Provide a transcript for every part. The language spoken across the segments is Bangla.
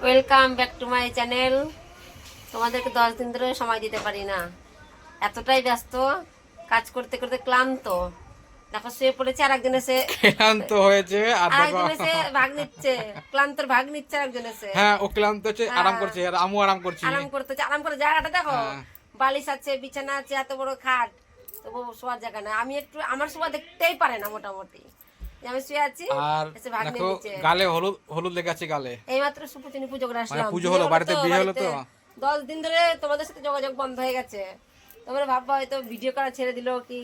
Welcome back to my channel. তোমাদেরকে 10 দিন ধরে সময় দিতে পারি না, এতটাই ব্যস্ত, কাজ করতে করতে ক্লান্ত। দেখো শুয়ে পড়েছে, আর একজন এসে ক্লান্ত হয়েছে আর আর দেখো একজন এসে ভাগ নিচ্ছে, ক্লান্তর ভাগ নিচ্ছে আর একজন এসে। হ্যাঁ ও ক্লান্ত হচ্ছে, আরাম করছে আর আমিও আরাম করছি। আরাম করতেছে, আরাম করে জায়গাটা দেখো, হ্যাঁ। বালিশ আছে, বিছানা আছে, এত বড় খাট, তবু শোয়ার জায়গা না। আমি একটু আমার শোয়া দেখতেই পারে না মোটামুটি, যে আমি শুয়ে আছি, আর এসে ভাগ নিয়ে দেখো নিচ্ছে। গালে হলুদ হলুদ লেগে আছে গালে। এইমাত্র সুপুচিনি পুজো করে আসলাম। পুজো হলো, বাড়িতে বিয়ে হলো তো। 10 দিন ধরে তোমাদের সাথে যোগাযোগ বন্ধ হয়ে গেছে। তোমরা ভাববা হয়তো ভিডিও করা ছেড়ে দিল কি,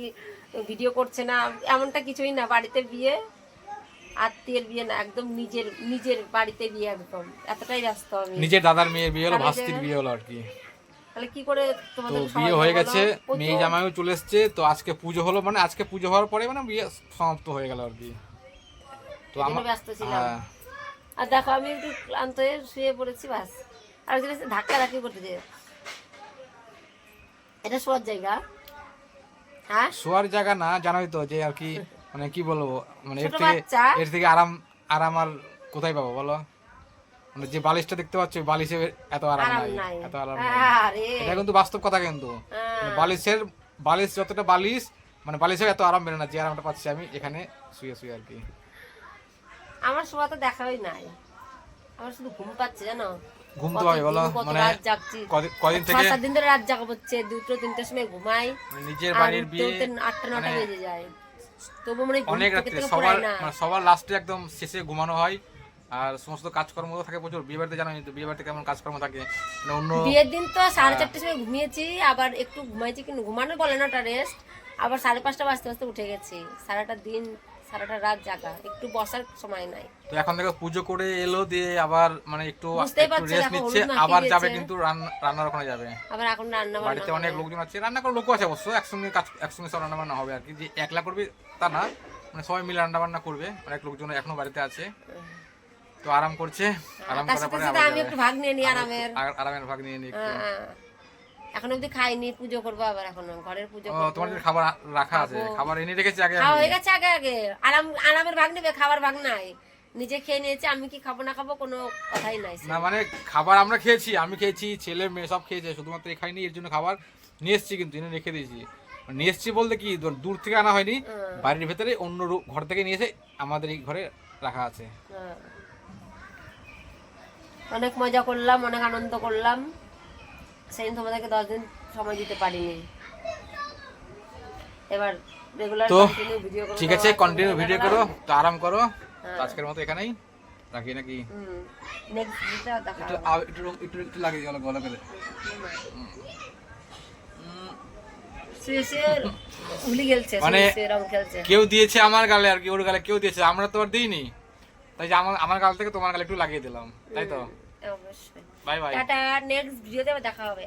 ভিডিও করছে না, এমনটা কিছুই না। বাড়িতে বিয়ে, আত্মীয়ের বিয়ে না, একদম নিজের নিজের বাড়িতে বিয়ে, একদম এতটাই ব্যস্ত আমি। নিজের দাদার মেয়ের বিয়ে হলো, তাহলে ভাস্তির বিয়ে হলো আর কি। তাহলে কি করে তো তোমাদের বিয়ে হয়ে গেছে, মেয়ে জামাইও চলে এসছে। তো আজকে পুজো হলো, মানে আজকে পুজো হওয়ার পরে মানে বিয়ে সমাপ্ত হয়ে গেল আর কি। তো আমার ব্যস্ত ছিলাম। হ্যাঁ। আর দেখো আমি একটু ক্লান্ত হয়ে শুয়ে পড়েছি, বাস। আর একজন এসে ধাক্কা ধাক্কি করতে যে, এটা শোয়ার জায়গা? হ্যাঁ, শোয়ার জায়গা না, জানোই তো যে আর কি, মানে কি বলবো, মানে ছোট বাচ্চা। এর থেকে আরাম আরাম আর কোথায় পাবো বলো? মানে যে বালিশটা দেখতে পাচ্ছ, বালিশে এত আরাম আরাম নাই, নাই। এত আরাম নাই। আরে এটা কিন্তু বাস্তব কথা কিন্তু। মানে বালিশ যতটা বালিশ, মানে বালিশে এত আরাম বেরো না যে আরামটা পাচ্ছি আমি এখানে শুয়ে শুয়ে আর কি। আমার শোয়া তো দেখাই নাই, আমার শুধু ঘুম পাচ্ছে জানো। ঘুম তো হয় বলো, কত মানে রাত জাগছি, কদিন থেকে 6-7 দিন ধরে রাত জাগা হচ্ছে, 2-3টার সময় ঘুমাই, মানে নিজের আর বাড়ির উঠতে বিয়ে, উঠতে 8টা-9টা মানে বেজে যায়। তবু মানে ঘুম অনেক থেকে রাত্রে থেকে সবার, পড়ায় না। মানে সবার লাস্টে একদম শেষে ঘুমানো হয়। আর সমস্ত কাজকর্ম তো থাকে প্রচুর, বিয়ে বাড়িতে জানো তো, বিয়ে বাড়িতে কেমন কাজকর্ম থাকে, মানে অন্য বিয়ের দিন তো 4:30টার সময় ঘুমিয়েছি, আবার একটু ঘুমাইছি, কিন্তু ঘুমানো বলে না, ওটা রেস্ট। আবার 5:30 বাজতে বাজতে উঠে গেছি। সারাটা দিন, সারাটা রাত জাগা, একটু বসার সময় নাই। তো এখন দেখো পুজো করে এলো, দিয়ে আবার মানে একটু বুঝতেই একটু পারছো, রেস্ট দেখো নিচ্ছে, হলুদ মাখিয়ে আবার যাবে দিয়েছে। কিন্তু রান্নার ওখানে যাবে। আবার এখন রান্না বান্না বাড়িতে অনেক হবে। লোকজন আছে, রান্না করার লোকও আছে অবশ্য, একসঙ্গে সব রান্না বান্না হবে আর কি। যে একলা করবে তা না, মানে সবাই মিলে রান্না বান্না করবে। অনেক লোকজন এখনো বাড়িতে আছে, তো আরাম করছে। আরাম তার করার সাথে পরে সাথে আবার আমি যাবে। একটু ভাগ নিয়ে নিই আরামের। আরামের ভাগ নিয়ে নিই একটু। এখন অব্দি খাইনি, পুজো করবো আবার, এখন ঘরের পুজো ও করবো। তোমাদের খাবার রাখা আছে, খাবো। খাবার এনে রেখেছি আগে খাওয়া আমি। হয়ে গেছে আগে আগে, আরামের ভাগ নেবে, খাবার ভাগ নাই। নিজে খেয়ে নিয়েছে, আমি কি খাবো না খাবো কোনো কথাই নাই। না মানে খাবার আমরা খেয়েছি, আমি খেয়েছি, ছেলে মেয়ে সব খেয়েছে, শুধুমাত্র এ খাইনি, এর জন্য খাবার নিয়ে এসেছি, কিন্তু এনে রেখে দিয়েছি। নিয়ে এসেছি বলতে কি, দূর থেকে আনা হয়নি, বাড়ির ভেতরে অন্য ঘর থেকে নিয়ে এসে আমাদের এই ঘরে রাখা আছে। হ্যাঁ। অনেক মজা করলাম, অনেক আনন্দ করলাম। সেদিন তোমাদেরকে 10 দিন সময় দিতে পারিনি। এবার রেগুলার তো কন্টিনিউ ভিডিও করো। ঠিক আছে, কন্টিনিউ ভিডিও করো, তো আরাম করো। তো আজকের মতো এখানেই রাখি নাকি? নেক্সট ভিডিওটা দেখা একটু হবে। একটু একটু একটু লাগিয়ে গেল গলা করে। শুয়ে শুয়ে ভুলি গেলছে, মানে শুয়ে শুয়ে রং খেলছে। কেউ দিয়েছে আমার গালে আর কি, ওর গালে কেউ দিয়েছে, আমরা তো আর দিইনি, তাই যে আমার আমার গাল থেকে তোমার গালে একটু লাগিয়ে দিলাম, তাই তো। অবশ্যই। Bye bye. টাটা, নেক্সট ভিডিওতে আবার দেখা হবে।